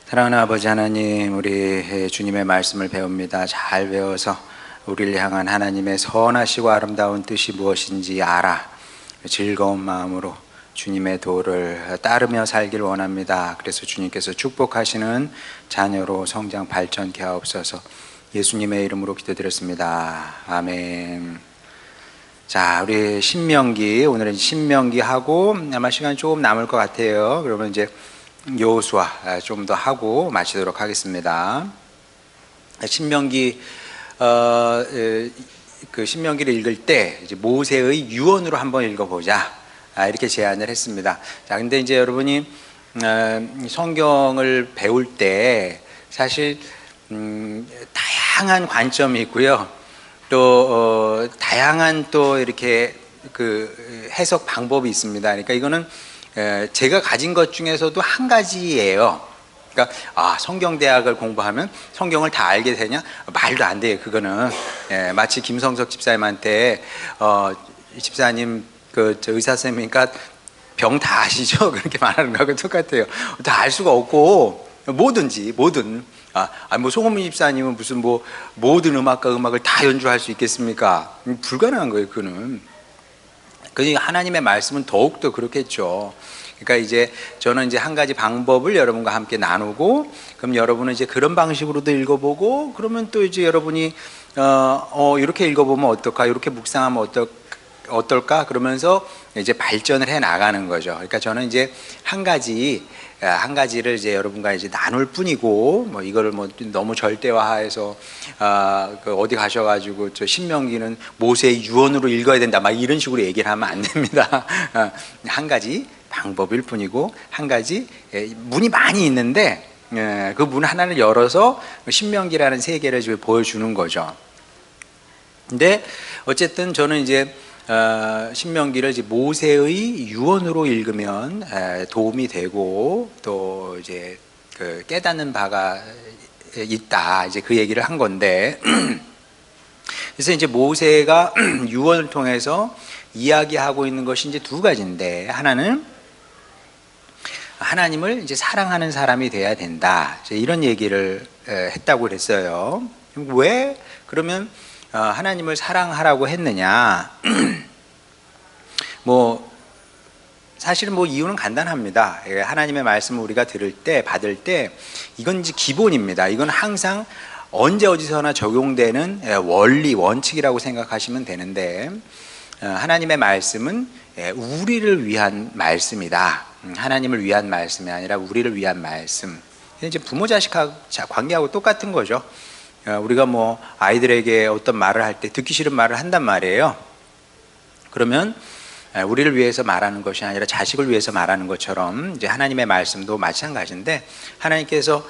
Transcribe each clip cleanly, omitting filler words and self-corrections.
사랑하는 아버지 하나님, 우리 주님의 말씀을 배웁니다. 잘 배워서 우리를 향한 하나님의 선하시고 아름다운 뜻이 무엇인지 알아 즐거운 마음으로 주님의 도를 따르며 살길 원합니다. 그래서 주님께서 축복하시는 자녀로 성장 발전케 하옵소서. 예수님의 이름으로 기도드렸습니다. 아멘. 자, 우리 신명기, 오늘은 신명기 하고 아마 시간이 조금 남을 것 같아요. 그러면 이제 여호수아 좀 더 하고 마치도록 하겠습니다. 신명기 그 신명기를 읽을 때 이제 모세의 유언으로 한번 읽어보자 이렇게 제안을 했습니다. 자, 근데 이제 여러분이 성경을 배울 때 사실 다양한 관점이 있고요. 또 다양한 또 이렇게 그 해석 방법이 있습니다. 그러니까 이거는 제가 가진 것 중에서도 한 가지예요. 그러니까 성경대학을 공부하면 성경을 다 알게 되냐? 말도 안 돼요. 그거는 마치 김성석 집사님한테 집사님 저 의사 선생님이니까 병 다 아시죠? 그렇게 말하는 거하고 똑같아요. 다 알 수가 없고 뭐든지 뭐 송은미 집사님은 무슨 뭐 모든 음악을 다 연주할 수 있겠습니까? 불가능한 거예요. 그거는. 하나님의 말씀은 더욱더 그렇겠죠. 그러니까 이제 저는 이제 한 가지 방법을 여러분과 함께 나누고, 그럼 여러분은 이제 그런 방식으로도 읽어보고, 그러면 또 이제 여러분이 이렇게 읽어보면 어떨까, 이렇게 묵상하면 어떨까, 그러면서 이제 발전을 해 나가는 거죠. 그러니까 저는 이제 한 가지를 이제 여러분과 이제 나눌 뿐이고, 뭐 이거를 뭐 너무 절대화해서 어디 가셔가지고 저 신명기는 모세의 유언으로 읽어야 된다 막 이런 식으로 얘기를 하면 안 됩니다. 한 가지 방법일 뿐이고, 한 가지 문이 많이 있는데 그 문 하나를 열어서 신명기라는 세계를 지금 보여주는 거죠. 근데 어쨌든 저는 이제 신명기를 이제 모세의 유언으로 읽으면 도움이 되고 또 이제 그 깨닫는 바가 있다, 이제 그 얘기를 한 건데 그래서 이제 모세가 유언을 통해서 이야기하고 있는 것이 이제 두 가지인데, 하나는 하나님을 이제 사랑하는 사람이 돼야 된다, 이런 얘기를 했다고 그랬어요. 왜 그러면 하나님을 사랑하라고 했느냐? 뭐 사실은 뭐 이유는 간단합니다. 하나님의 말씀을 우리가 들을 때, 받을 때 이건 이제 기본입니다. 이건 항상 언제 어디서나 적용되는 원리, 원칙이라고 생각하시면 되는데, 하나님의 말씀은 우리를 위한 말씀이다. 하나님을 위한 말씀이 아니라 우리를 위한 말씀. 이제 부모 자식 관계하고 똑같은 거죠. 우리가 뭐 아이들에게 어떤 말을 할 때 듣기 싫은 말을 한단 말이에요. 그러면 우리를 위해서 말하는 것이 아니라 자식을 위해서 말하는 것처럼 이제 하나님의 말씀도 마찬가지인데, 하나님께서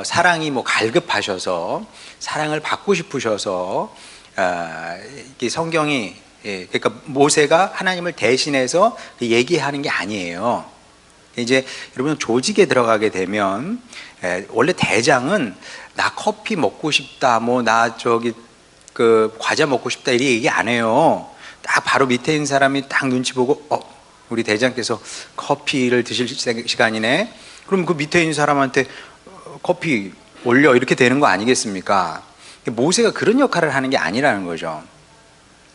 사랑이 뭐 갈급하셔서 사랑을 받고 싶으셔서 이 성경이 그러니까 모세가 하나님을 대신해서 얘기하는 게 아니에요. 이제 여러분 조직에 들어가게 되면 원래 대장은 나 커피 먹고 싶다, 뭐 나 저기 그 과자 먹고 싶다 이렇게 얘기 안 해요. 딱 바로 밑에 있는 사람이 딱 눈치 보고 우리 대장께서 커피를 드실 시간이네. 그럼 그 밑에 있는 사람한테 커피 올려 이렇게 되는 거 아니겠습니까? 모세가 그런 역할을 하는 게 아니라는 거죠.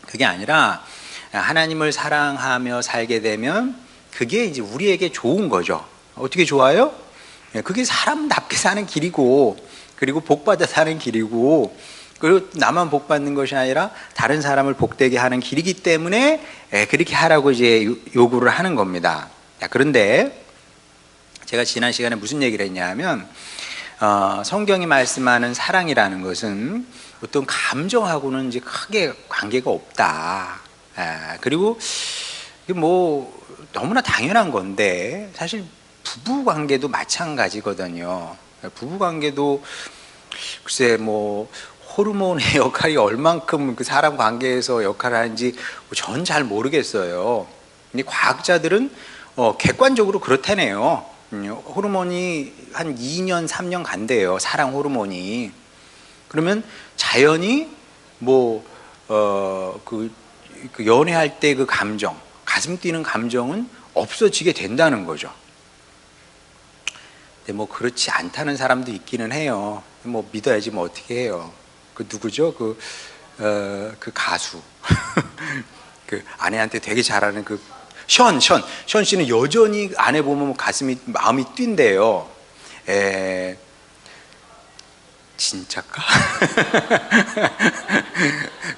그게 아니라 하나님을 사랑하며 살게 되면 그게 이제 우리에게 좋은 거죠. 어떻게 좋아요? 그게 사람답게 사는 길이고, 그리고 복받아 사는 길이고, 그리고 나만 복받는 것이 아니라 다른 사람을 복되게 하는 길이기 때문에 그렇게 하라고 이제 요구를 하는 겁니다. 그런데 제가 지난 시간에 무슨 얘기를 했냐면, 성경이 말씀하는 사랑이라는 것은 어떤 감정하고는 이제 크게 관계가 없다. 그리고 뭐 너무나 당연한 건데, 사실 부부 관계도 마찬가지거든요. 부부 관계도 글쎄 뭐 호르몬의 역할이 얼만큼 그 사람 관계에서 역할을 하는지 전 잘 모르겠어요. 근데 과학자들은 객관적으로 그렇다네요. 호르몬이 한 2년, 3년 간대요. 사랑 호르몬이. 그러면 자연히 뭐 그 연애할 때 그 감정, 가슴 뛰는 감정은 없어지게 된다는 거죠. 근데 뭐 그렇지 않다는 사람도 있기는 해요. 뭐 믿어야지 뭐 어떻게 해요. 그 누구죠? 그 가수. 그 아내한테 되게 잘하는 그 션 씨는 여전히 아내 보면 가슴이 마음이 뛴대요. 진짜까?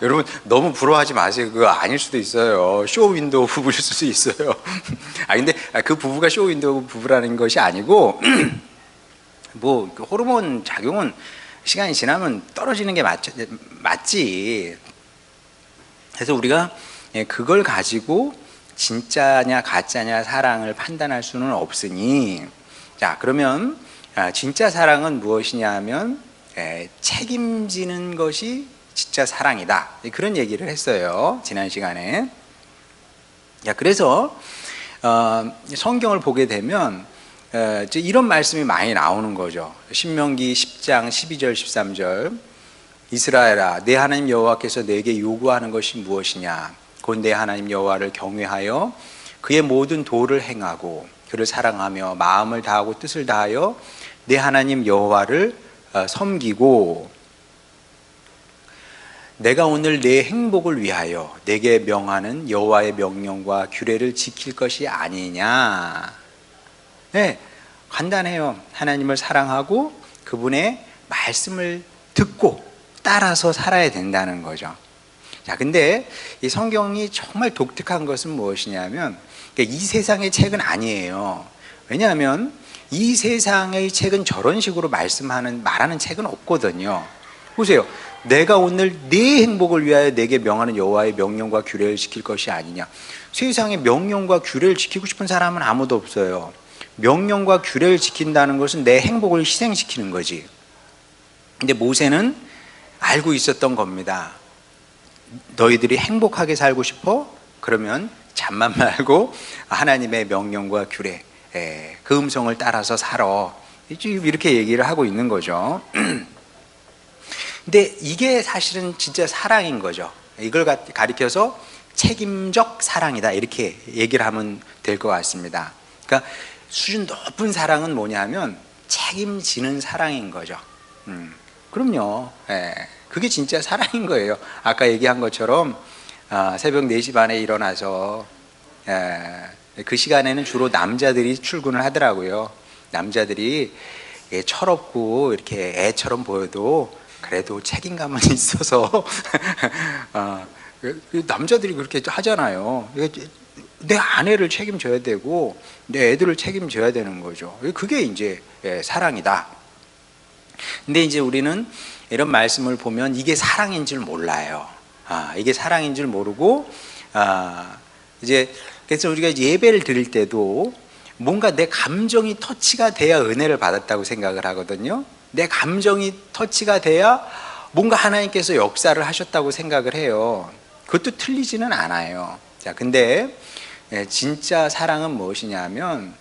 여러분 너무 부러워하지 마세요. 그거 아닐 수도 있어요. 쇼윈도우 부부일 수도 있어요. 근데 그 부부가 쇼윈도우 부부라는 것이 아니고 뭐 그 호르몬 작용은 시간이 지나면 떨어지는 게 맞지. 그래서 우리가 그걸 가지고 진짜냐 가짜냐 사랑을 판단할 수는 없으니, 자 그러면 진짜 사랑은 무엇이냐 하면 책임지는 것이 진짜 사랑이다, 그런 얘기를 했어요 지난 시간에. 자 그래서 성경을 보게 되면 이런 말씀이 많이 나오는 거죠. 신명기 10장 12절 13절, 이스라엘아 내 하나님 여호와께서 내게 요구하는 것이 무엇이냐, 곧 내 하나님 여호와를 경외하여 그의 모든 도를 행하고 그를 사랑하며 마음을 다하고 뜻을 다하여 내 하나님 여호와를 섬기고, 내가 오늘 내 행복을 위하여 내게 명하는 여호와의 명령과 규례를 지킬 것이 아니냐. 네, 간단해요. 하나님을 사랑하고 그분의 말씀을 듣고 따라서 살아야 된다는 거죠. 자, 근데 이 성경이 정말 독특한 것은 무엇이냐면 이 세상의 책은 아니에요. 왜냐하면 이 세상의 책은 저런 식으로 말하는 책은 없거든요. 보세요. 내가 오늘 네 행복을 위하여 내게 명하는 여호와의 명령과 규례를 지킬 것이 아니냐. 세상에 명령과 규례를 지키고 싶은 사람은 아무도 없어요. 명령과 규례를 지킨다는 것은 내 행복을 희생시키는 거지. 근데 모세는 알고 있었던 겁니다. 너희들이 행복하게 살고 싶어? 그러면 잠만 말고 하나님의 명령과 규례, 그 음성을 따라서 살아, 이렇게 얘기를 하고 있는 거죠. 근데 이게 사실은 진짜 사랑인 거죠. 이걸 가리켜서 책임적 사랑이다, 이렇게 얘기를 하면 될 것 같습니다. 그러니까 수준 높은 사랑은 뭐냐면 책임지는 사랑인 거죠. 그럼요. 그게 진짜 사랑인 거예요. 아까 얘기한 것처럼 새벽 4시 반에 일어나서 그 시간에는 주로 남자들이 출근을 하더라고요. 남자들이 철없고 이렇게 애처럼 보여도 그래도 책임감은 있어서 남자들이 그렇게 하잖아요. 내 아내를 책임져야 되고 내 애들을 책임져야 되는 거죠. 그게 이제 사랑이다. 근데 이제 우리는 이런 말씀을 보면 이게 사랑인 줄 몰라요. 이게 사랑인 줄 모르고 이제 그래서 우리가 예배를 드릴 때도 뭔가 내 감정이 터치가 돼야 은혜를 받았다고 생각을 하거든요. 내 감정이 터치가 돼야 뭔가 하나님께서 역사를 하셨다고 생각을 해요. 그것도 틀리지는 않아요. 자, 근데 진짜 사랑은 무엇이냐면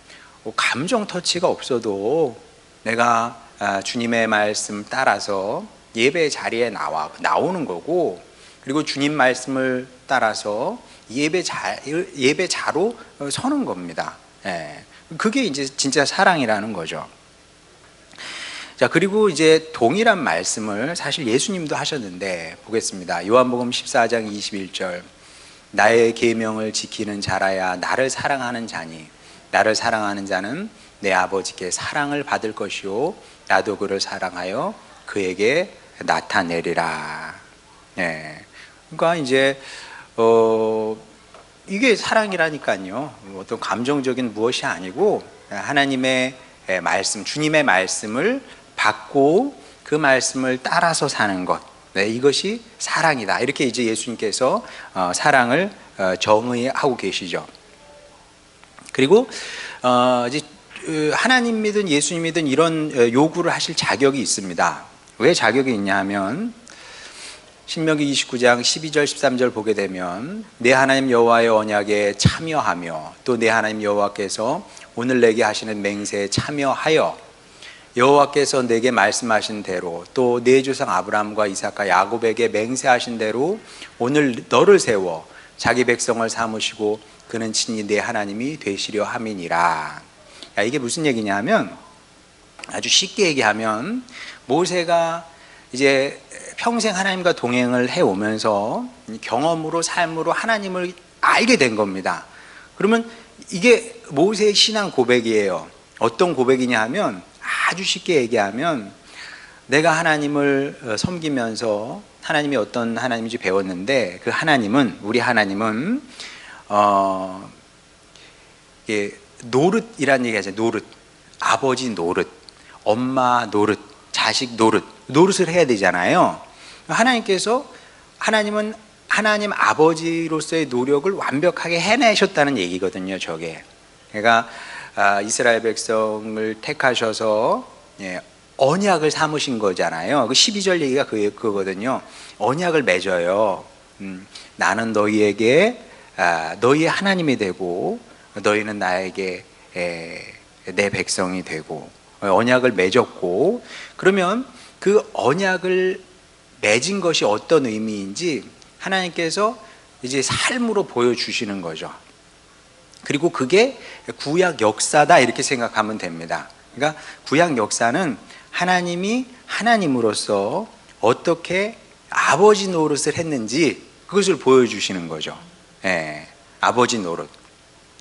감정 터치가 없어도 내가 주님의 말씀 따라서 예배 자리에 나오는 거고, 그리고 주님 말씀을 따라서 예배자로 서는 겁니다. 그게 이제 진짜 사랑이라는 거죠. 자, 그리고 이제 동일한 말씀을 사실 예수님도 하셨는데 보겠습니다. 요한복음 14장 21절, 나의 계명을 지키는 자라야 나를 사랑하는 자니 나를 사랑하는 자는 내 아버지께 사랑을 받을 것이요 나도 그를 사랑하여 그에게 나타내리라. 그러니까 이제 이게 사랑이라니까요. 어떤 감정적인 무엇이 아니고 하나님의 말씀, 주님의 말씀을 받고 그 말씀을 따라서 사는 것, 이것이 사랑이다. 이렇게 이제 예수님께서 사랑을 정의하고 계시죠. 그리고 이제 하나님 믿은 예수님 믿은 이런 요구를 하실 자격이 있습니다. 왜 자격이 있냐 하면 신명기 29장 12절 13절 보게 되면 내 하나님 여호와의 언약에 참여하며 또 내 하나님 여호와께서 오늘 내게 하시는 맹세에 참여하여 여호와께서 내게 말씀하신 대로 또 내 조상 아브라함과 이삭과 야곱에게 맹세하신 대로 오늘 너를 세워 자기 백성을 삼으시고 그는 친히 내 하나님이 되시려 함이니라. 이게 무슨 얘기냐면 아주 쉽게 얘기하면 모세가 이제 평생 하나님과 동행을 해오면서 경험으로 삶으로 하나님을 알게 된 겁니다. 그러면 이게 모세의 신앙 고백이에요. 어떤 고백이냐 하면 아주 쉽게 얘기하면 내가 하나님을 섬기면서 하나님이 어떤 하나님인지 배웠는데 그 하나님은 우리 하나님은 노릇이라는 얘기 하잖아요. 노릇, 아버지 노릇, 엄마 노릇, 자식 노릇을 해야 되잖아요. 하나님은 하나님 아버지로서의 노력을 완벽하게 해내셨다는 얘기거든요. 저게 그러니까 이스라엘 백성을 택하셔서 언약을 삼으신 거잖아요. 그 12절 얘기가 그거거든요. 언약을 맺어요. 나는 너희에게 너희의 하나님이 되고 너희는 나에게 내 백성이 되고 언약을 맺었고, 그러면 그 언약을 맺은 것이 어떤 의미인지 하나님께서 이제 삶으로 보여주시는 거죠. 그리고 그게 구약 역사다 이렇게 생각하면 됩니다. 그러니까 구약 역사는 하나님이 하나님으로서 어떻게 아버지 노릇을 했는지 그것을 보여주시는 거죠. 아버지 노릇.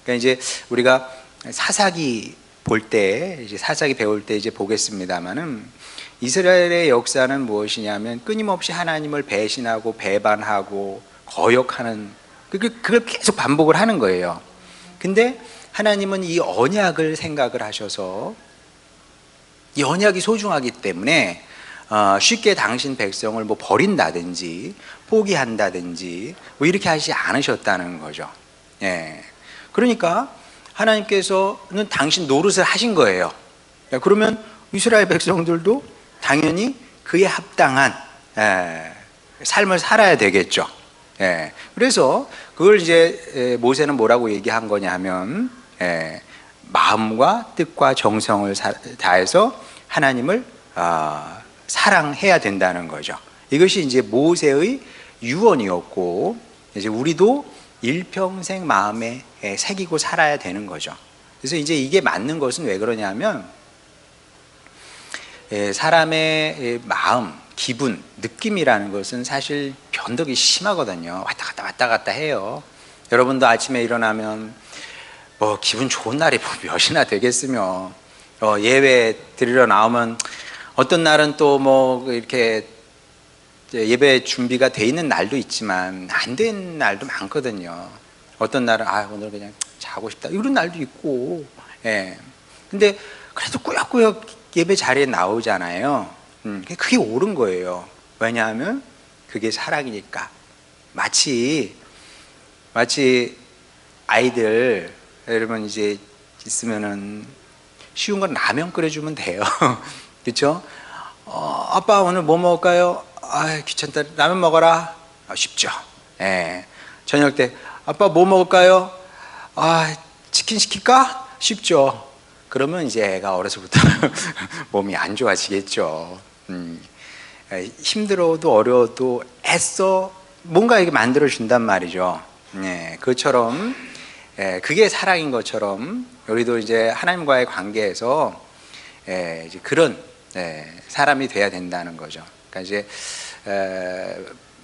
그러니까 이제 우리가 사사기 볼 때, 이제 사사기 배울 때 이제 보겠습니다만은 이스라엘의 역사는 무엇이냐면 끊임없이 하나님을 배신하고 배반하고 거역하는 그걸 계속 반복을 하는 거예요. 근데 하나님은 이 언약을 생각을 하셔서 이 언약이 소중하기 때문에 쉽게 당신 백성을 뭐 버린다든지 포기한다든지 뭐 이렇게 하지 않으셨다는 거죠. 그러니까 하나님께서는 당신 노릇을 하신 거예요. 그러면 이스라엘 백성들도 당연히 그에 합당한 삶을 살아야 되겠죠. 그래서 그걸 이제 모세는 뭐라고 얘기한 거냐 하면 마음과 뜻과 정성을 다해서 하나님을 사랑해야 된다는 거죠. 이것이 이제 모세의 유언이었고, 이제 우리도 일평생 마음에 새기고 살아야 되는 거죠. 그래서 이제 이게 맞는 것은 왜 그러냐면 사람의 마음, 기분, 느낌이라는 것은 사실 변덕이 심하거든요. 왔다 갔다 해요. 여러분도 아침에 일어나면 뭐 기분 좋은 날이 몇이나 되겠으며 예배 드리러 나오면 어떤 날은 또 뭐 이렇게 예배 준비가 돼 있는 날도 있지만 안 된 날도 많거든요. 어떤 날은 오늘 그냥 자고 싶다 이런 날도 있고. 근데 그래도 꾸역꾸역 예배 자리에 나오잖아요. 그게 옳은 거예요. 왜냐하면 그게 사랑이니까. 마치 아이들 여러분 이제 있으면은 쉬운 건 라면 끓여주면 돼요. 그렇죠? 아빠 오늘 뭐 먹을까요? 귀찮다. 라면 먹어라. 쉽죠. 저녁 때 아빠 뭐 먹을까요? 치킨 시킬까? 쉽죠. 그러면 이제 애가 어려서부터 몸이 안 좋아지겠죠. 힘들어도 어려워도 애써 뭔가 이게 만들어 준단 말이죠. 그것처럼 그게 사랑인 것처럼 우리도 이제 하나님과의 관계에서 이제 그런 사람이 돼야 된다는 거죠. 그러니까 이제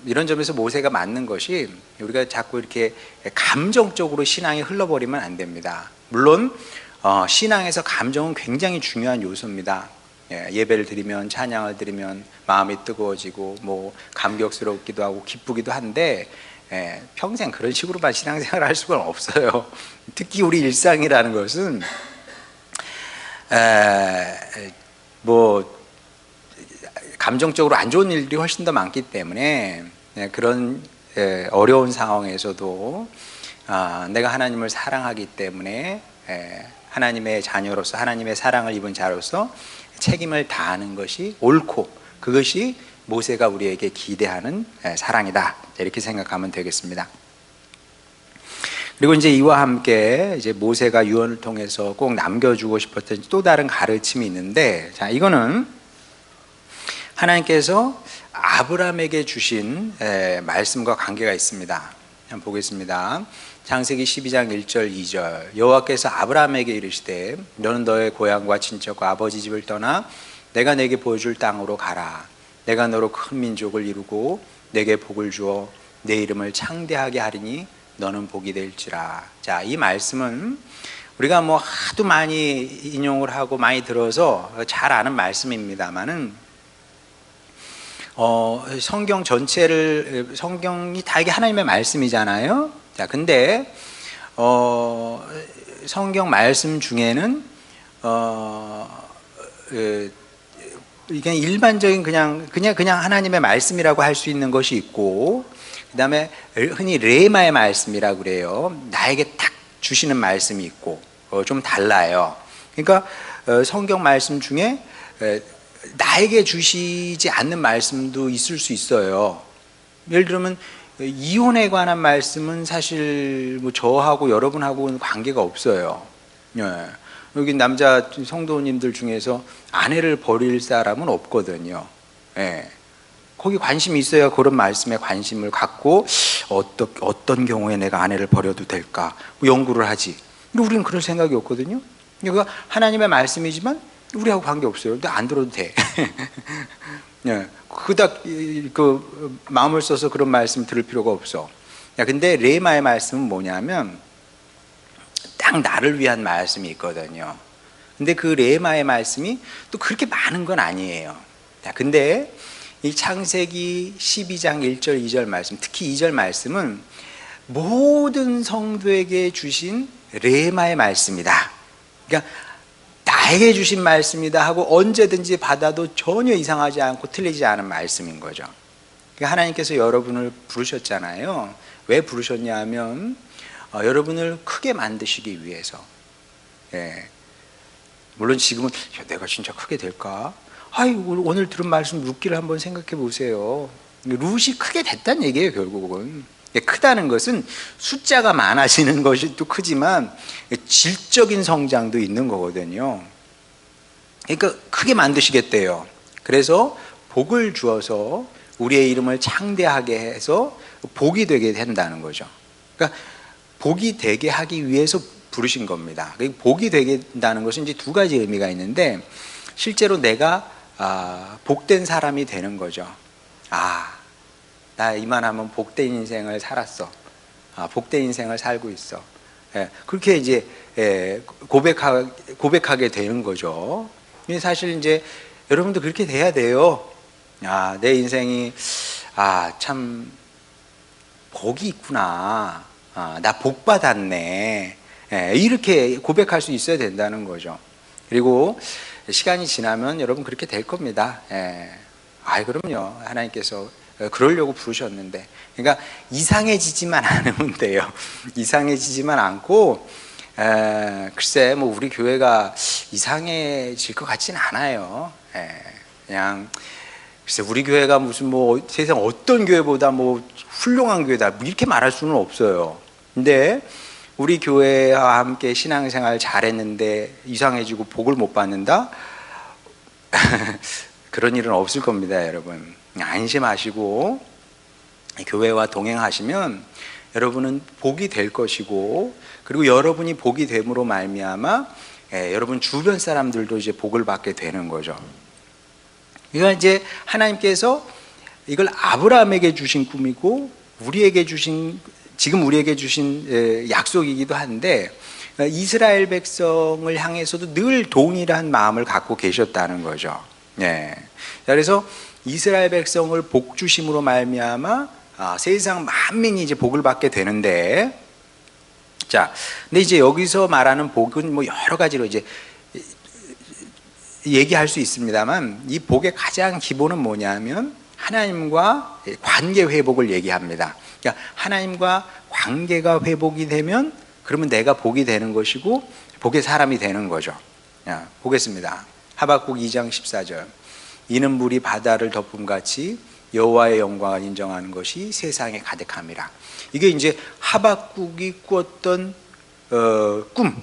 이런 점에서 모세가 맞는 것이 우리가 자꾸 이렇게 감정적으로 신앙이 흘러버리면 안 됩니다. 물론 신앙에서 감정은 굉장히 중요한 요소입니다. 예배를 드리면 찬양을 드리면 마음이 뜨거워지고 뭐 감격스럽기도 하고 기쁘기도 한데 평생 그런 식으로만 신앙생활을 할 수가 없어요. 특히 우리 일상이라는 것은 뭐 감정적으로 안 좋은 일들이 훨씬 더 많기 때문에 그런 어려운 상황에서도 내가 하나님을 사랑하기 때문에 하나님의 자녀로서 하나님의 사랑을 입은 자로서 책임을 다하는 것이 옳고 그것이 모세가 우리에게 기대하는 사랑이다 이렇게 생각하면 되겠습니다. 그리고 이제 이와 함께 이제 모세가 유언을 통해서 꼭 남겨주고 싶었던 또 다른 가르침이 있는데, 자 이거는 하나님께서 아브라함에게 주신 말씀과 관계가 있습니다. 한번 보겠습니다. 창세기 12장 1절 2절. 여호와께서 아브라함에게 이르시되 너는 너의 고향과 친척과 아버지 집을 떠나 내가 내게 보여줄 땅으로 가라. 내가 너로 큰 민족을 이루고 내게 복을 주어 내 이름을 창대하게 하리니 너는 복이 될지라. 자, 이 말씀은 우리가 뭐 하도 많이 인용을 하고 많이 들어서 잘 아는 말씀입니다만은 성경 전체를, 성경이 다 이게 하나님의 말씀이잖아요. 자, 근데 성경 말씀 중에는 이게 일반적인 그냥 하나님의 말씀이라고 할 수 있는 것이 있고, 그 다음에 흔히 레마의 말씀이라고 그래요. 나에게 딱 주시는 말씀이 있고, 좀 달라요. 그러니까 성경 말씀 중에 나에게 주시지 않는 말씀도 있을 수 있어요. 예를 들면 이혼에 관한 말씀은 사실 뭐 저하고 여러분하고는 관계가 없어요. 여기 남자 성도님들 중에서 아내를 버릴 사람은 없거든요. 거기 관심이 있어야 그런 말씀에 관심을 갖고 어떤 경우에 내가 아내를 버려도 될까 연구를 하지. 근데 우리는 그럴 생각이 없거든요. 그러니까 하나님의 말씀이지만 우리하고 관계없어요. 근데 안 들어도 돼. 그닥 마음을 써서 그런 말씀 들을 필요가 없어. 근데 레마의 말씀은 뭐냐면 딱 나를 위한 말씀이 있거든요. 근데 그 레마의 말씀이 또 그렇게 많은 건 아니에요. 근데 이 창세기 12장 1절 2절 말씀, 특히 2절 말씀은 모든 성도에게 주신 레마의 말씀이다. 그러니까 나에게 주신 말씀이다 하고 언제든지 받아도 전혀 이상하지 않고 틀리지 않은 말씀인 거죠. 그러니까 하나님께서 여러분을 부르셨잖아요. 왜 부르셨냐 하면 여러분을 크게 만드시기 위해서. 물론 지금은 내가 진짜 크게 될까? 오늘 들은 말씀 룻기를 한번 생각해 보세요. 룻이 크게 됐다는 얘기예요. 결국은 크다는 것은 숫자가 많아지는 것이 또 크지만 질적인 성장도 있는 거거든요. 그러니까 크게 만드시겠대요. 그래서 복을 주어서 우리의 이름을 창대하게 해서 복이 되게 된다는 거죠. 그러니까 복이 되게 하기 위해서 부르신 겁니다. 복이 되게 된다는 것은 이제 두 가지 의미가 있는데, 실제로 내가 복된 사람이 되는 거죠. 나 이만하면 복된 인생을 살았어. 복된 인생을 살고 있어. 그렇게 이제 고백하게 되는 거죠. 사실 이제 여러분도 그렇게 돼야 돼요. 내 인생이 참 복이 있구나. 나 복 받았네. 이렇게 고백할 수 있어야 된다는 거죠. 그리고 시간이 지나면 여러분 그렇게 될 겁니다. 그럼요. 하나님께서 그러려고 부르셨는데. 그러니까 이상해지지만 않으면 돼요. 이상해지지만 않고, 글쎄, 뭐 우리 교회가 이상해질 것 같지는 않아요. 그냥, 글쎄, 우리 교회가 무슨 뭐 세상 어떤 교회보다 뭐 훌륭한 교회다. 이렇게 말할 수는 없어요. 근데 우리 교회와 함께 신앙생활 잘했는데 이상해지고 복을 못 받는다? 그런 일은 없을 겁니다, 여러분. 안심하시고 교회와 동행하시면 여러분은 복이 될 것이고, 그리고 여러분이 복이 됨으로 말미암아 여러분 주변 사람들도 이제 복을 받게 되는 거죠. 그러니까 이제 하나님께서 이걸 아브라함에게 주신 꿈이고 지금 우리에게 주신 약속이기도 한데, 이스라엘 백성을 향해서도 늘 동일한 마음을 갖고 계셨다는 거죠. 그래서 이스라엘 백성을 복 주심으로 말미암아 세상 만민이 이제 복을 받게 되는데, 자, 근데 이제 여기서 말하는 복은 뭐 여러 가지로 이제 얘기할 수 있습니다만, 이 복의 가장 기본은 뭐냐면 하나님과 관계 회복을 얘기합니다. 그러니까 하나님과 관계가 회복이 되면 그러면 내가 복이 되는 것이고 복의 사람이 되는 거죠. 보겠습니다. 하박국 2장 14절. 이는 물이 바다를 덮음같이 여호와의 영광을 인정하는 것이 세상에 가득함이라. 이게 이제 하박국이 꾸었던 꿈,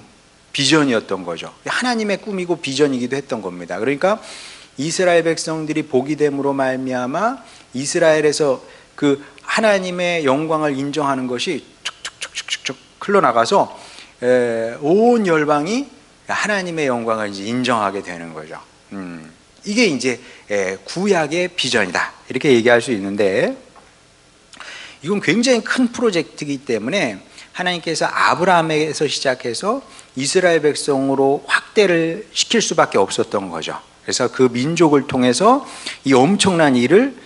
비전이었던 거죠. 하나님의 꿈이고 비전이기도 했던 겁니다. 그러니까 이스라엘 백성들이 복이 됨으로 말미암아 이스라엘에서 그 하나님의 영광을 인정하는 것이 툭툭툭툭툭 흘러나가서 온 열방이 하나님의 영광을 이제 인정하게 되는 거죠. 이게 이제 구약의 비전이다 이렇게 얘기할 수 있는데, 이건 굉장히 큰 프로젝트이기 때문에 하나님께서 아브라함에서 시작해서 이스라엘 백성으로 확대를 시킬 수밖에 없었던 거죠. 그래서 그 민족을 통해서 이 엄청난 일을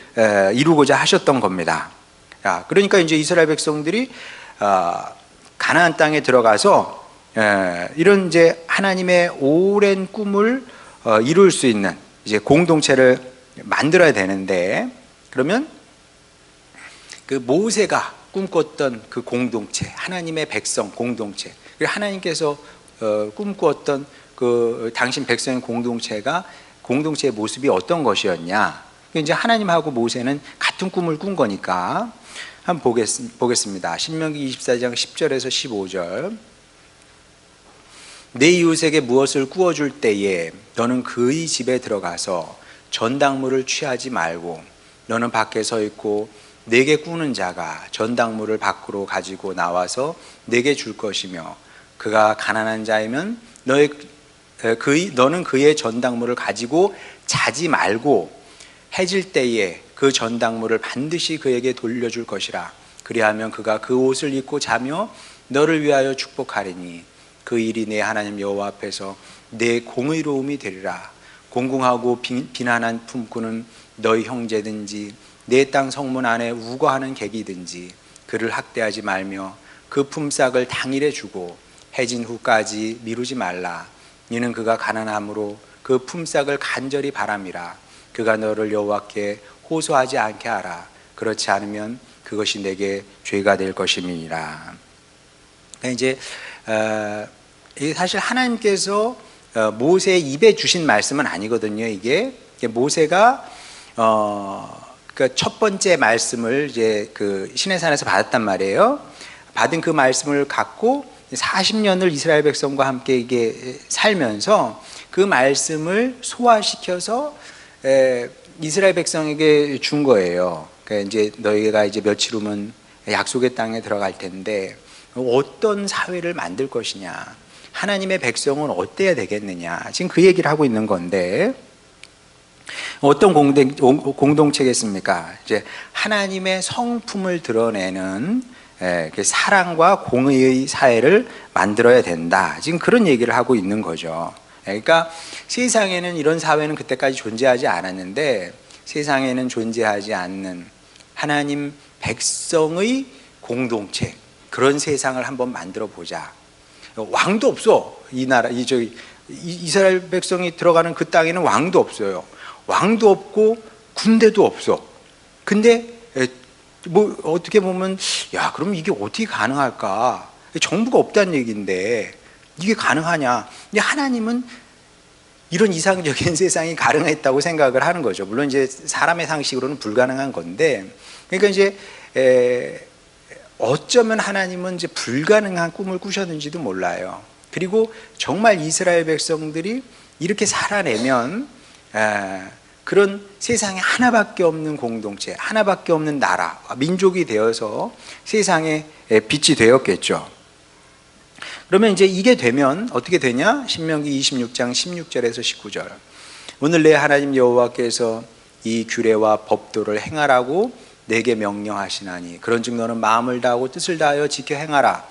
이루고자 하셨던 겁니다. 그러니까 이제 이스라엘 백성들이 가나안 땅에 들어가서 이런 이제 하나님의 오랜 꿈을 이룰 수 있는 이제 공동체를 만들어야 되는데, 그러면 그 모세가 꿈꿨던 그 공동체, 하나님의 백성 공동체, 그리고 하나님께서 꿈꾸었던 그 당신 백성의 공동체의 모습이 어떤 것이었냐? 이제 하나님하고 모세는 같은 꿈을 꾼 거니까 한번 보겠습니다. 신명기 24장 10절에서 15절. 내 이웃에게 무엇을 구워줄 때에 너는 그의 집에 들어가서 전당물을 취하지 말고, 너는 밖에 서 있고 내게 꾸는 자가 전당물을 밖으로 가지고 나와서 내게 줄 것이며, 그가 가난한 자이면 너는 그의 전당물을 가지고 자지 말고 해질 때에 그 전당물을 반드시 그에게 돌려줄 것이라. 그리하면 그가 그 옷을 입고 자며 너를 위하여 축복하리니 그 일이 내 하나님 여호와 앞에서 내 공의로움이 되리라. 공공하고 비난한 품꾼은 너희 형제든지 내 땅 성문 안에 우거하는 객이든지 그를 학대하지 말며 그 품삯을 당일에 주고 해진 후까지 미루지 말라. 이는 그가 가난함으로 그 품삯을 간절히 바람이라. 그가 너를 여호와께 호소하지 않게 하라. 그렇지 않으면 그것이 내게 죄가 될 것임이니라. 이제 사실 하나님께서 모세의 입에 주신 말씀은 아니거든요. 이게 모세가 그 첫 번째 말씀을 이제 그 시내산에서 받았단 말이에요. 받은 그 말씀을 갖고 40년을 이스라엘 백성과 함께 이게 살면서 그 말씀을 소화시켜서 이스라엘 백성에게 준 거예요. 그러니까 이제 너희가 이제 며칠 후면 약속의 땅에 들어갈 텐데 어떤 사회를 만들 것이냐, 하나님의 백성은 어때야 되겠느냐, 지금 그 얘기를 하고 있는 건데, 어떤 공동체겠습니까? 이제 하나님의 성품을 드러내는 사랑과 공의의 사회를 만들어야 된다, 지금 그런 얘기를 하고 있는 거죠. 그러니까 세상에는 이런 사회는 그때까지 존재하지 않았는데, 세상에는 존재하지 않는 하나님 백성의 공동체, 그런 세상을 한번 만들어 보자. 왕도 없어. 이 나라, 이스라엘 백성이 들어가는 그 땅에는 왕도 없어요. 왕도 없고 군대도 없어. 근데 뭐 어떻게 보면 야, 그럼 이게 어떻게 가능할까? 정부가 없다는 얘기인데 이게 가능하냐? 근데 하나님은 이런 이상적인 세상이 가능했다고 생각을 하는 거죠. 물론 이제 사람의 상식으로는 불가능한 건데, 그러니까 이제 어쩌면 하나님은 이제 불가능한 꿈을 꾸셨는지도 몰라요. 그리고 정말 이스라엘 백성들이 이렇게 살아내면 그런 세상에 하나밖에 없는 공동체, 하나밖에 없는 나라, 민족이 되어서 세상에 빛이 되었겠죠. 그러면 이제 이게 되면 어떻게 되냐? 신명기 26장 16절에서 19절. 오늘 내 하나님 여호와께서 이 규례와 법도를 행하라고 내게 명령하시나니 그런즉 너는 마음을 다하고 뜻을 다하여 지켜 행하라.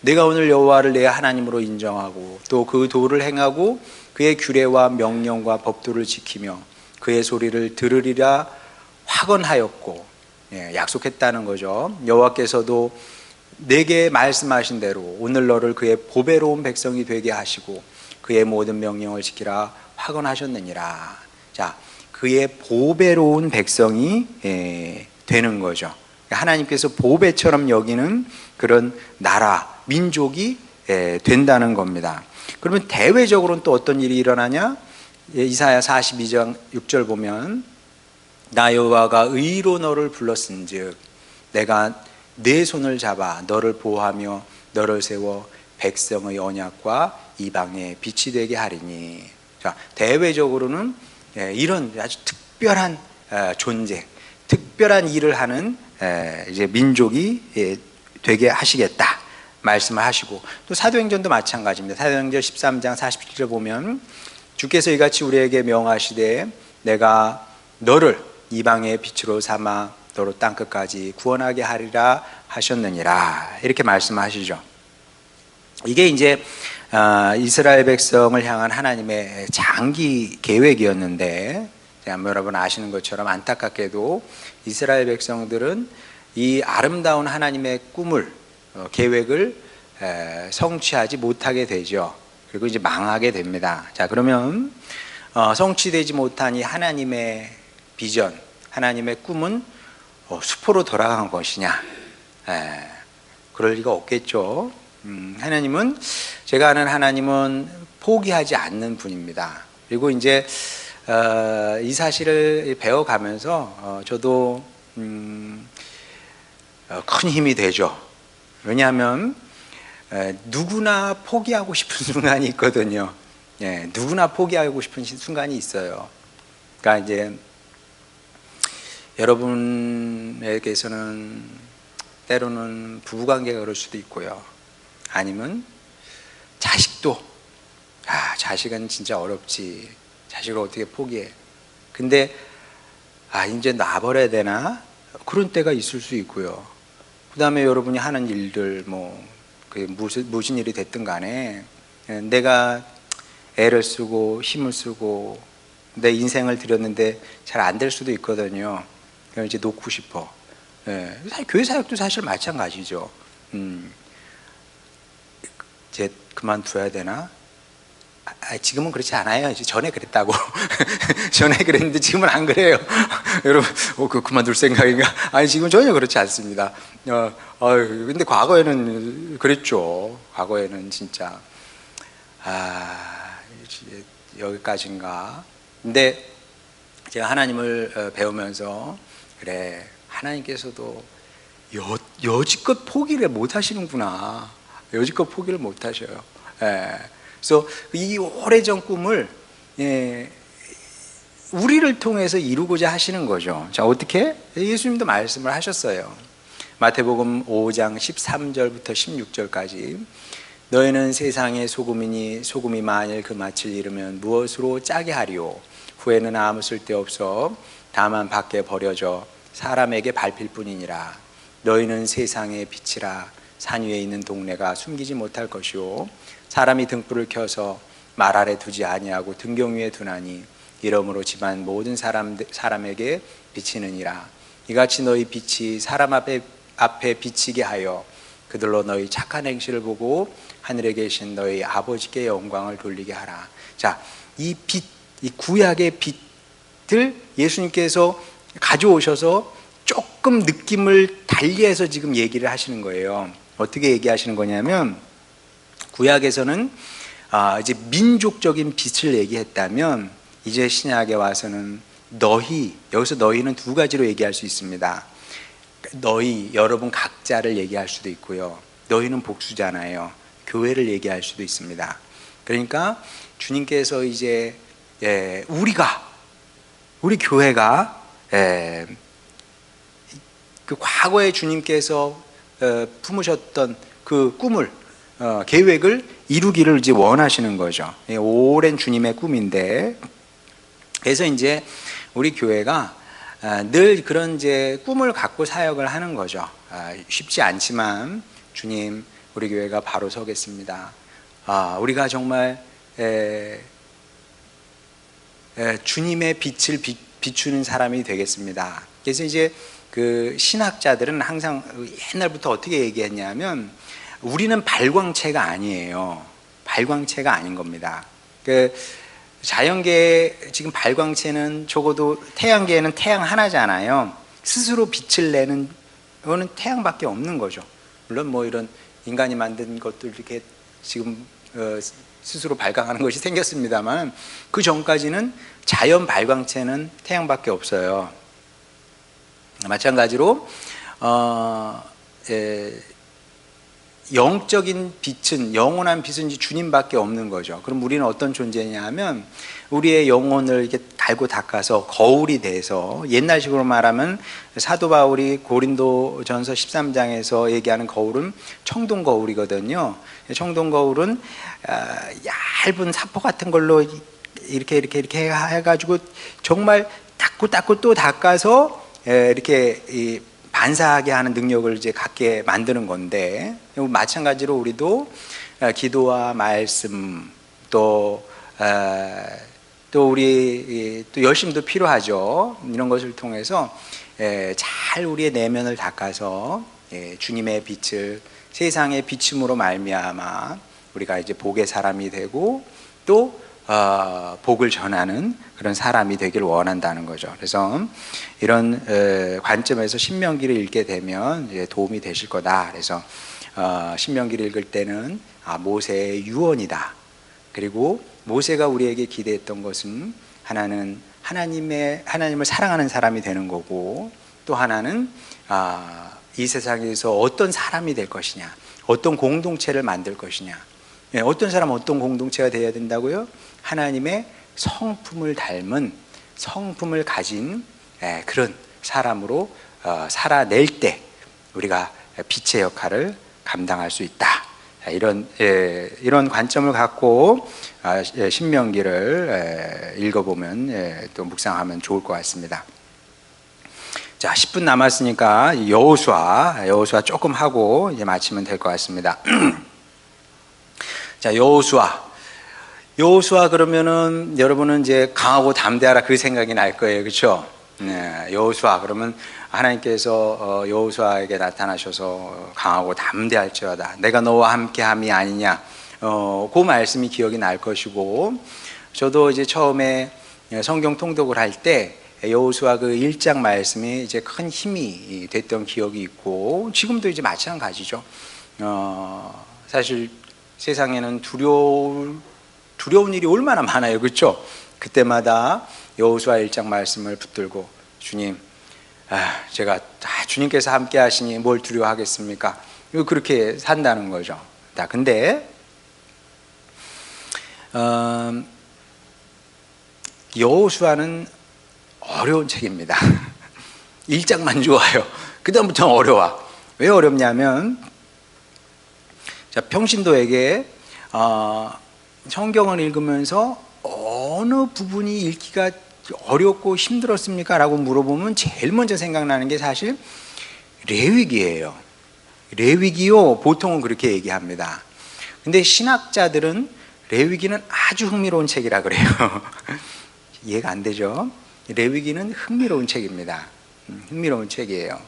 내가 오늘 여호와를 내 하나님으로 인정하고 또 그 도를 행하고 그의 규례와 명령과 법도를 지키며 그의 소리를 들으리라 확언하였고, 약속했다는 거죠. 여호와께서도 내게 말씀하신 대로 오늘 너를 그의 보배로운 백성이 되게 하시고 그의 모든 명령을 지키라 확언하셨느니라. 자, 그의 보배로운 백성이 되는 거죠. 하나님께서 보배처럼 여기는 그런 나라, 민족이 된다는 겁니다. 그러면 대외적으로는 또 어떤 일이 일어나냐? 이사야 42장 6절 보면 나 여호와가 의로 너를 불렀은즉 내가 내 손을 잡아 너를 보호하며 너를 세워 백성의 언약과 이방의 빛이 되게 하리니. 자, 대외적으로는 이런 아주 특별한 존재, 특별한 일을 하는 이제 민족이 되게 하시겠다 말씀을 하시고, 또 사도행전도 마찬가지입니다. 사도행전 13장 47절 보면 주께서 이같이 우리에게 명하시되 내가 너를 이방의 빛으로 삼아 너로 땅끝까지 구원하게 하리라 하셨느니라, 이렇게 말씀하시죠. 이게 이제 이스라엘 백성을 향한 하나님의 장기 계획이었는데, 여러분 아시는 것처럼 안타깝게도 이스라엘 백성들은 이 아름다운 하나님의 꿈을, 계획을 성취하지 못하게 되죠. 그리고 이제 망하게 됩니다. 자, 그러면 성취되지 못한 이 하나님의 비전, 하나님의 꿈은 수포로 돌아간 것이냐? 그럴 리가 없겠죠. 하나님은, 제가 아는 하나님은 포기하지 않는 분입니다. 그리고 이제 이 사실을 배워가면서 저도 큰 힘이 되죠. 왜냐하면 누구나 포기하고 싶은 순간이 있거든요. 누구나 포기하고 싶은 순간이 있어요. 그러니까 이제 여러분에게서는 때로는 부부관계가 그럴 수도 있고요. 아니면 자식도, 자식은 진짜 어렵지, 자식을 어떻게 포기해. 근데 이제 놔버려야 되나? 그런 때가 있을 수 있고요. 그 다음에 여러분이 하는 일들, 무슨 일이 됐든 간에 내가 애를 쓰고 힘을 쓰고 내 인생을 들였는데 잘 안 될 수도 있거든요. 그럼 이제 놓고 싶어. 교회 사역도 사실 마찬가지죠. 이제 그만둬야 되나? 지금은 그렇지 않아요. 이제 전에 그랬다고. 전에 그랬는데 지금은 안 그래요. 여러분, 그만둘 생각인가? 아니, 지금 전혀 그렇지 않습니다. 근데 과거에는 그랬죠. 과거에는 진짜, 여기까지인가? 근데 제가 하나님을 배우면서, 그래, 하나님께서도 여지껏 포기를 못 하시는구나. 여지껏 포기를 못 하셔요. 그래서 이 오래전 꿈을 우리를 통해서 이루고자 하시는 거죠. 자, 어떻게? 예수님도 말씀을 하셨어요. 마태복음 5장 13절부터 16절까지 너희는 세상의 소금이니 소금이 만일 그 맛을 잃으면 무엇으로 짜게 하리오? 후에는 아무 쓸데없어 다만 밖에 버려져 사람에게 밟힐 뿐이니라. 너희는 세상의 빛이라. 산 위에 있는 동네가 숨기지 못할 것이요 사람이 등불을 켜서 말 아래 두지 아니하고 등경 위에 두나니 이러므로 집안 모든 사람에게 비치느니라. 이같이 너희 빛이 사람 앞에 비치게 하여 그들로 너희 착한 행실을 보고 하늘에 계신 너희 아버지께 영광을 돌리게 하라. 자, 이 빛, 이 구약의 빛을 예수님께서 가져오셔서 조금 느낌을 달리해서 지금 얘기를 하시는 거예요. 어떻게 얘기하시는 거냐면, 구약에서는 이제 민족적인 빛을 얘기했다면, 이제 신약에 와서는 너희, 여기서 너희는 두 가지로 얘기할 수 있습니다. 너희, 여러분 각자를 얘기할 수도 있고요. 너희는 복수잖아요. 교회를 얘기할 수도 있습니다. 그러니까 주님께서 이제 우리 교회가 그 과거에 주님께서 품으셨던 그 꿈을, 계획을 이루기를 이제 원하시는 거죠. 오랜 주님의 꿈인데, 그래서 이제 우리 교회가 늘 그런 이제 꿈을 갖고 사역을 하는 거죠. 쉽지 않지만 주님, 우리 교회가 바로 서겠습니다. 우리가 정말 주님의 빛을 비추는 사람이 되겠습니다. 그래서 이제 그 신학자들은 항상 옛날부터 어떻게 얘기했냐면, 우리는 발광체가 아니에요. 발광체가 아닌 겁니다. 그 자연계에 지금 발광체는 적어도 태양계에는 태양 하나잖아요. 스스로 빛을 내는 거는 태양밖에 없는 거죠. 물론 뭐 이런 인간이 만든 것들 이렇게 지금 스스로 발광하는 것이 생겼습니다만, 그 전까지는 자연 발광체는 태양밖에 없어요. 마찬가지로 영적인 빛은, 영원한 빛은 주님밖에 없는 거죠. 그럼 우리는 어떤 존재냐 하면, 우리의 영혼을 이렇게 갈고 닦아서 거울이 돼서, 옛날식으로 말하면 사도 바울이 고린도전서 13장에서 얘기하는 거울은 청동 거울이거든요. 청동 거울은 얇은 사포 같은 걸로 이렇게 해가지고 정말 닦고 또 닦아서 이렇게 반사하게 하는 능력을 이제 갖게 만드는 건데, 마찬가지로 우리도 기도와 말씀 또 우리 또 열심도 필요하죠. 이런 것을 통해서 잘 우리의 내면을 닦아서 주님의 빛을 세상의 비춤으로 말미암아 우리가 이제 복의 사람이 되고 또 복을 전하는 그런 사람이 되길 원한다는 거죠. 그래서 이런 관점에서 신명기를 읽게 되면 이제 도움이 되실 거다. 그래서 신명기를 읽을 때는 모세의 유언이다. 그리고 모세가 우리에게 기대했던 것은 하나는 하나님을 사랑하는 사람이 되는 거고, 또 하나는 이 세상에서 어떤 사람이 될 것이냐, 어떤 공동체를 만들 것이냐. 어떤 사람은 어떤 공동체가 되어야 된다고요? 하나님의 성품을 닮은, 성품을 가진 그런 사람으로 살아낼 때 우리가 빛의 역할을 감당할 수 있다. 이런 관점을 갖고 신명기를 읽어보면 또 묵상하면 좋을 것 같습니다. 자, 10분 남았으니까 여호수아 조금 하고 이제 마치면 될 것 같습니다. 자, 여호수아 그러면은 여러분은 이제 강하고 담대하라 그 생각이 날 거예요, 그렇죠? 네, 여호수아 그러면 하나님께서 여호수아에게 나타나셔서 강하고 담대할지어다, 내가 너와 함께함이 아니냐, 그 말씀이 기억이 날 것이고, 저도 이제 처음에 성경 통독을 할 때 여호수아 그 1장 말씀이 이제 큰 힘이 됐던 기억이 있고, 지금도 이제 마찬가지죠. 사실 세상에는 두려운 일이 얼마나 많아요, 그렇죠? 그때마다 여호수아 1장 말씀을 붙들고, 주님, 제가 주님께서 함께 하시니 뭘 두려워하겠습니까? 그렇게 산다는 거죠. 근데 여호수아는 어려운 책입니다. 1장만 좋아요. 그 다음부터는 어려워. 왜 어렵냐면, 자, 평신도에게 성경을 읽으면서 어느 부분이 읽기가 어렵고 힘들었습니까? 라고 물어보면 제일 먼저 생각나는 게 사실 레위기예요. 레위기요, 보통은 그렇게 얘기합니다. 근데 신학자들은 레위기는 아주 흥미로운 책이라 그래요. 이해가 안 되죠? 레위기는 흥미로운 책입니다. 흥미로운 책이에요.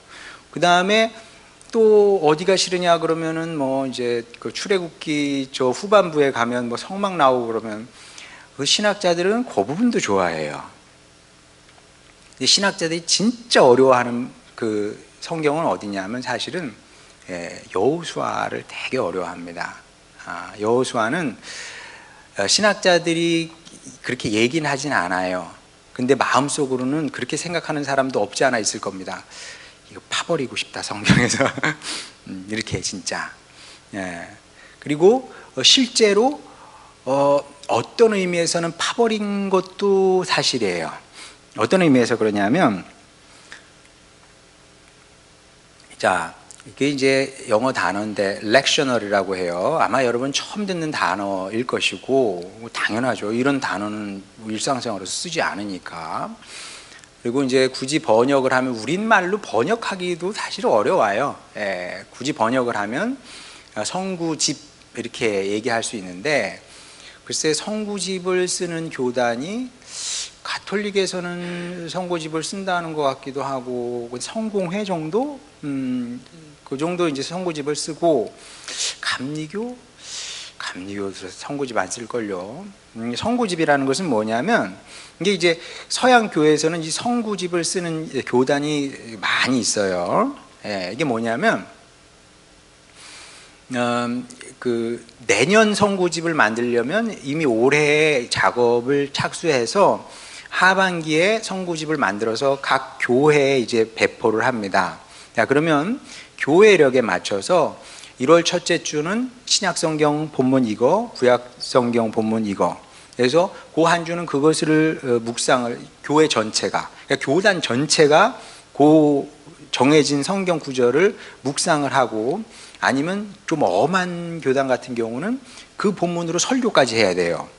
그 다음에 또 어디가 싫으냐 그러면은 뭐 이제 그 출애굽기 저 후반부에 가면 뭐 성막 나오고 그러면 그 신학자들은 그 부분도 좋아해요. 신학자들이 진짜 어려워하는 그 성경은 어디냐면 사실은 여호수아를 되게 어려워합니다. 여호수아는 신학자들이 그렇게 얘기는 하진 않아요. 근데 마음속으로는 그렇게 생각하는 사람도 없지 않아 있을 겁니다. 이거 파버리고 싶다, 성경에서. 이렇게 진짜. 그리고 실제로 어떤 의미에서는 파버린 것도 사실이에요. 어떤 의미에서 그러냐면, 자, 이게 이제 영어 단어인데 렉셔널이라고 해요. 아마 여러분 처음 듣는 단어일 것이고, 당연하죠. 이런 단어는 일상생활에서 쓰지 않으니까. 그리고 이제 굳이 번역을 하면, 우리말로 번역하기도 사실 어려워요. 굳이 번역을 하면 성구집 이렇게 얘기할 수 있는데, 글쎄 성구집을 쓰는 교단이 가톨릭에서는 성구집을 쓴다는 것 같기도 하고, 성공회 정도? 그 정도 이제 성구집을 쓰고, 감리교도 성구집 안 쓸걸요. 성구집이라는 것은 뭐냐면, 이게 이제 서양 교회에서는 이 성구집을 쓰는 교단이 많이 있어요. 이게 뭐냐면, 그 내년 성구집을 만들려면 이미 올해 작업을 착수해서 하반기에 성구집을 만들어서 각 교회에 이제 배포를 합니다. 자, 그러면 교회력에 맞춰서 1월 첫째 주는 신약성경 본문 이거, 구약성경 본문 이거, 그래서 그 한 주는 그것을 묵상을 교회 전체가, 그러니까 교단 전체가 그 정해진 성경 구절을 묵상을 하고, 아니면 좀 엄한 교단 같은 경우는 그 본문으로 설교까지 해야 돼요.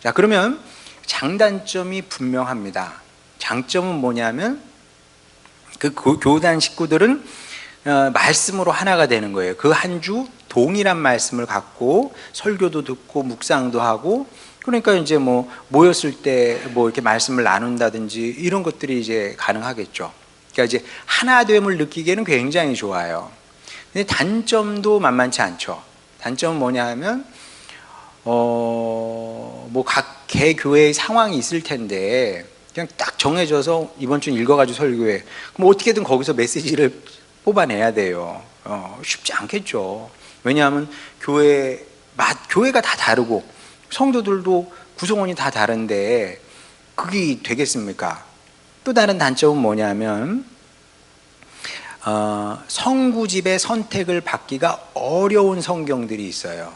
자, 그러면 장단점이 분명합니다. 장점은 뭐냐면 그 교단 식구들은 말씀으로 하나가 되는 거예요. 그 한 주 동일한 말씀을 갖고 설교도 듣고 묵상도 하고, 그러니까 이제 뭐 모였을 때 뭐 이렇게 말씀을 나눈다든지 이런 것들이 이제 가능하겠죠. 그러니까 이제 하나됨을 느끼기에는 굉장히 좋아요. 근데 단점도 만만치 않죠. 단점은 뭐냐 하면 뭐 각 개 교회의 상황이 있을 텐데 그냥 딱 정해져서 이번 주는 읽어가지고 설교해. 그럼 어떻게든 거기서 메시지를 뽑아내야 돼요. 쉽지 않겠죠. 왜냐하면 교회가 다 다르고 성도들도 구성원이 다 다른데 그게 되겠습니까? 또 다른 단점은 뭐냐면 성구집의 선택을 받기가 어려운 성경들이 있어요.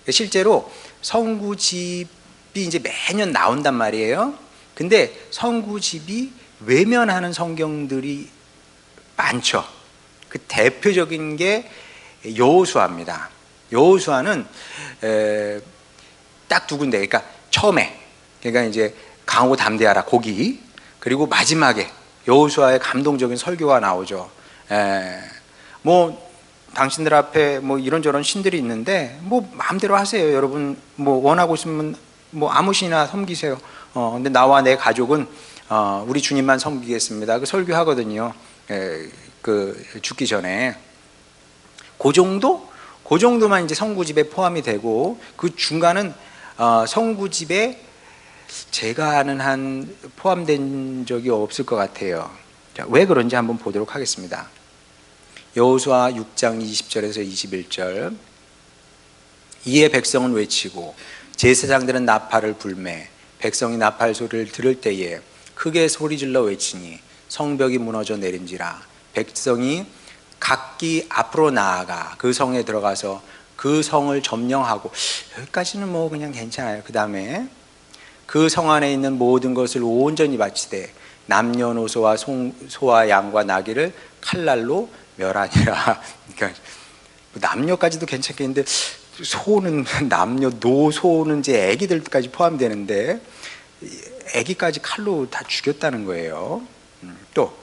실제로 성구집이 이제 매년 나온단 말이에요. 근데 성구집이 외면하는 성경들이 많죠. 그 대표적인 게 여호수아입니다. 여호수아는 딱 두 군데, 그러니까 처음에, 그러니까 이제 강하고 담대하라 거기, 그리고 마지막에 여호수아의 감동적인 설교가 나오죠. 뭐 당신들 앞에 뭐 이런저런 신들이 있는데 뭐 마음대로 하세요. 여러분 뭐 원하고 있으면 뭐 아무 신이나 섬기세요. 근데 나와 내 가족은 우리 주님만 섬기겠습니다. 그 설교하거든요. 그 죽기 전에 그 정도만 이제 성구집에 포함이 되고, 그 중간은 성구집에 제가 아는 한 포함된 적이 없을 것 같아요. 자, 왜 그런지 한번 보도록 하겠습니다. 여호수아 6장 20절에서 21절. 이에 백성은 외치고 제사장들은 나팔을 불매 백성이 나팔 소리를 들을 때에 크게 소리질러 외치니 성벽이 무너져 내린지라. 백성이 각기 앞으로 나아가 그 성에 들어가서 그 성을 점령하고. 여기까지는 뭐 그냥 괜찮아요. 그 다음에 그 성 안에 있는 모든 것을 온전히 바치되 남녀노소와 소와 양과 나귀를 칼날로 멸하니라. 그러니까 남녀까지도 괜찮겠는데 소는 남녀노소는 이제 아기들까지 포함되는데 아기까지 칼로 다 죽였다는 거예요. 또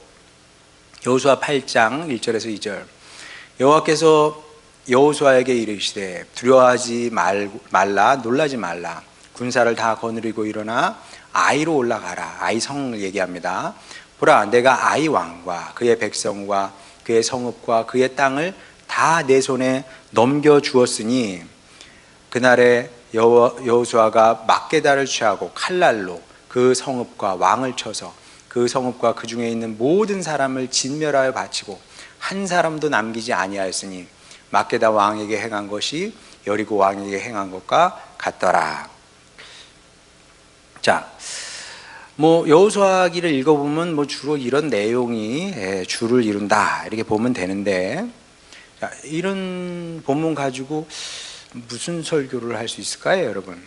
여호수아 8장 1절에서 2절. 여호와께서 여호수아에게 이르시되 두려워하지 말라, 놀라지 말라. 군사를 다 거느리고 일어나 아이로 올라가라. 아이 성을 얘기합니다. 보라, 내가 아이 왕과 그의 백성과 그의 성읍과 그의 땅을 다 내 손에 넘겨주었으니 그날에 여호수아가 막게다를 취하고 칼날로 그 성읍과 왕을 쳐서 그 성읍과 그 중에 있는 모든 사람을 진멸하여 바치고 한 사람도 남기지 아니하였으니 막게다 왕에게 행한 것이 여리고 왕에게 행한 것과 같더라. 자, 뭐 여호수아기를 읽어보면 뭐 주로 이런 내용이 주를 이룬다 이렇게 보면 되는데, 자, 이런 본문 가지고 무슨 설교를 할 수 있을까요, 여러분?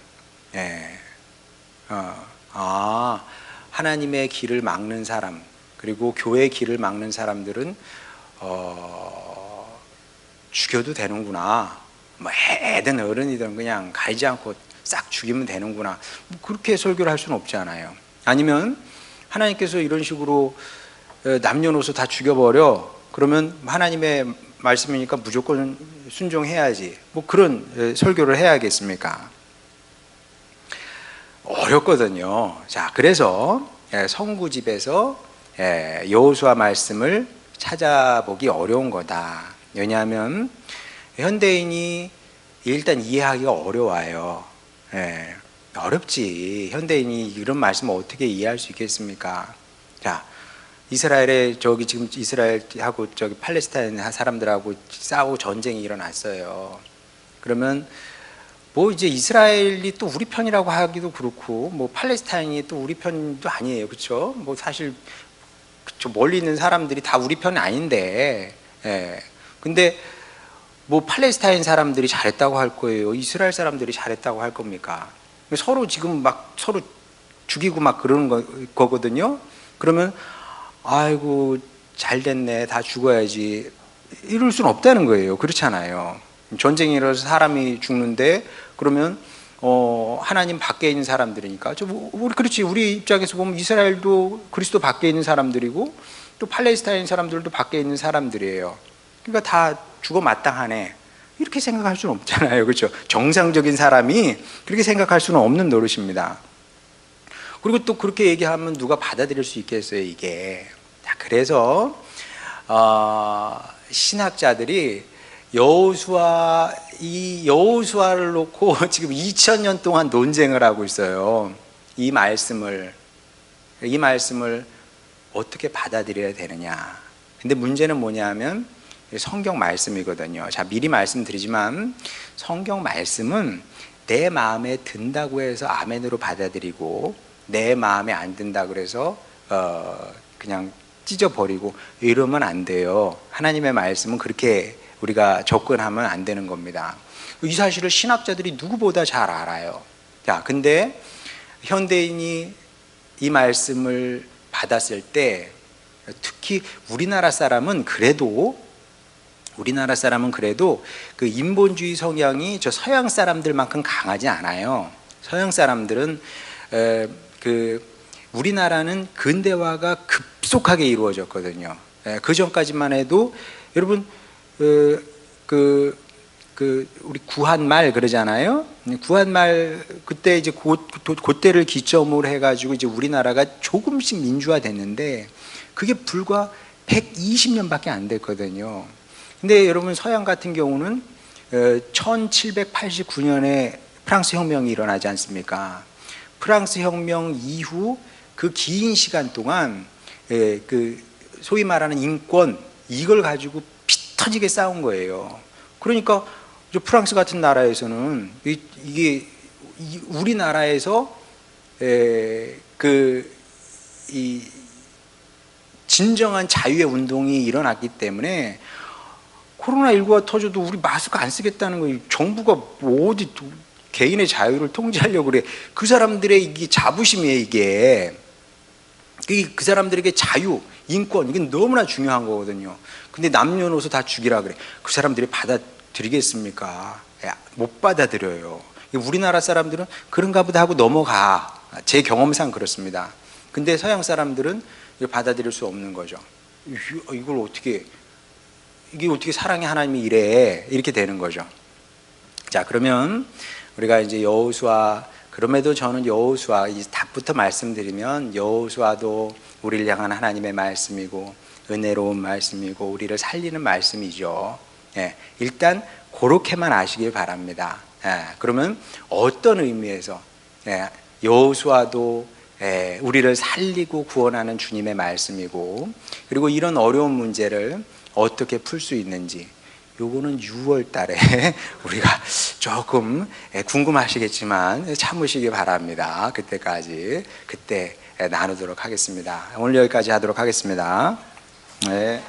하나님의 길을 막는 사람, 그리고 교회의 길을 막는 사람들은 죽여도 되는구나. 뭐 애든 어른이든 그냥 가리지 않고 싹 죽이면 되는구나. 뭐 그렇게 설교를 할 수는 없잖아요. 아니면 하나님께서 이런 식으로 남녀노소 다 죽여버려. 그러면 하나님의 말씀이니까 무조건 순종해야지. 뭐 그런 설교를 해야겠습니까? 어렵거든요. 자, 그래서 성구집에서 여호수아 말씀을 찾아보기 어려운 거다. 왜냐하면 현대인이 일단 이해하기가 어려워요. 어렵지. 현대인이 이런 말씀을 어떻게 이해할 수 있겠습니까? 자, 이스라엘에 지금 이스라엘하고 팔레스타인 사람들하고 싸우고 전쟁이 일어났어요. 그러면 뭐 이제 이스라엘이 또 우리 편이라고 하기도 그렇고, 뭐 팔레스타인이 또 우리 편도 아니에요, 그렇죠? 뭐 사실 멀리 있는 사람들이 다 우리 편이 아닌데, 근데 뭐 팔레스타인 사람들이 잘했다고 할 거예요? 이스라엘 사람들이 잘했다고 할 겁니까? 서로 지금 막 서로 죽이고 막 그러는 거거든요. 그러면 아이고 잘 됐네, 다 죽어야지, 이럴 수는 없다는 거예요. 그렇잖아요. 전쟁이 일어나서 사람이 죽는데 그러면 하나님 밖에 있는 사람들이니까 우리 그렇지, 우리 입장에서 보면 이스라엘도 그리스도 밖에 있는 사람들이고 또 팔레스타인 사람들도 밖에 있는 사람들이에요. 그러니까 다 죽어 마땅하네, 이렇게 생각할 수는 없잖아요. 그렇죠? 정상적인 사람이 그렇게 생각할 수는 없는 노릇입니다. 그리고 또 그렇게 얘기하면 누가 받아들일 수 있겠어요, 이게. 자, 그래서 신학자들이 여호수아를 놓고 지금 2000년 동안 논쟁을 하고 있어요. 이 말씀을 어떻게 받아들여야 되느냐. 근데 문제는 뭐냐면 성경 말씀이거든요. 자, 미리 말씀드리지만 성경 말씀은 내 마음에 든다고 해서 아멘으로 받아들이고 내 마음에 안 든다 그래서 그냥 찢어버리고 이러면 안 돼요. 하나님의 말씀은 그렇게 우리가 접근하면 안 되는 겁니다. 이 사실을 신학자들이 누구보다 잘 알아요. 자, 근데 현대인이 이 말씀을 받았을 때 특히 우리나라 사람은 그래도 그 인본주의 성향이 저 서양 사람들만큼 강하지 않아요. 서양 사람들은 우리나라는 근대화가 급속하게 이루어졌거든요. 그 전까지만 해도 여러분 우리 구한말 그러잖아요. 구한말 그때 이제 그때를 기점으로 해가지고 이제 우리나라가 조금씩 민주화됐는데 그게 불과 120년밖에 안 됐거든요. 근데 여러분 서양 같은 경우는 1789년에 프랑스 혁명이 일어나지 않습니까? 프랑스 혁명 이후 그 긴 시간 동안 그 소위 말하는 인권, 이걸 가지고 피 터지게 싸운 거예요. 그러니까 프랑스 같은 나라에서는 이게 우리나라에서 이 진정한 자유의 운동이 일어났기 때문에 코로나19가 터져도 우리 마스크 안 쓰겠다는 거예요. 정부가 뭐 어디 개인의 자유를 통제하려고 그래. 그 사람들의 이게 자부심이에요, 이게. 그 사람들에게 자유, 인권, 이게 너무나 중요한 거거든요. 근데 남녀노소 다 죽이라 그래. 그 사람들이 받아들이겠습니까? 못 받아들여요. 우리나라 사람들은 그런가 보다 하고 넘어가. 제 경험상 그렇습니다. 근데 서양 사람들은 받아들일 수 없는 거죠. 이게 어떻게 사랑의 하나님이 이래? 이렇게 되는 거죠. 자, 그러면 우리가 이제 여호수아, 그럼에도 저는 여호수아, 이 답부터 말씀드리면 여호수아도 우리를 향한 하나님의 말씀이고 은혜로운 말씀이고 우리를 살리는 말씀이죠. 일단 그렇게만 아시길 바랍니다. 그러면 어떤 의미에서 여호수아도 우리를 살리고 구원하는 주님의 말씀이고, 그리고 이런 어려운 문제를 어떻게 풀 수 있는지, 요거는 6월 달에 우리가 조금 궁금하시겠지만 참으시기 바랍니다. 그때 나누도록 하겠습니다. 오늘 여기까지 하도록 하겠습니다. 네.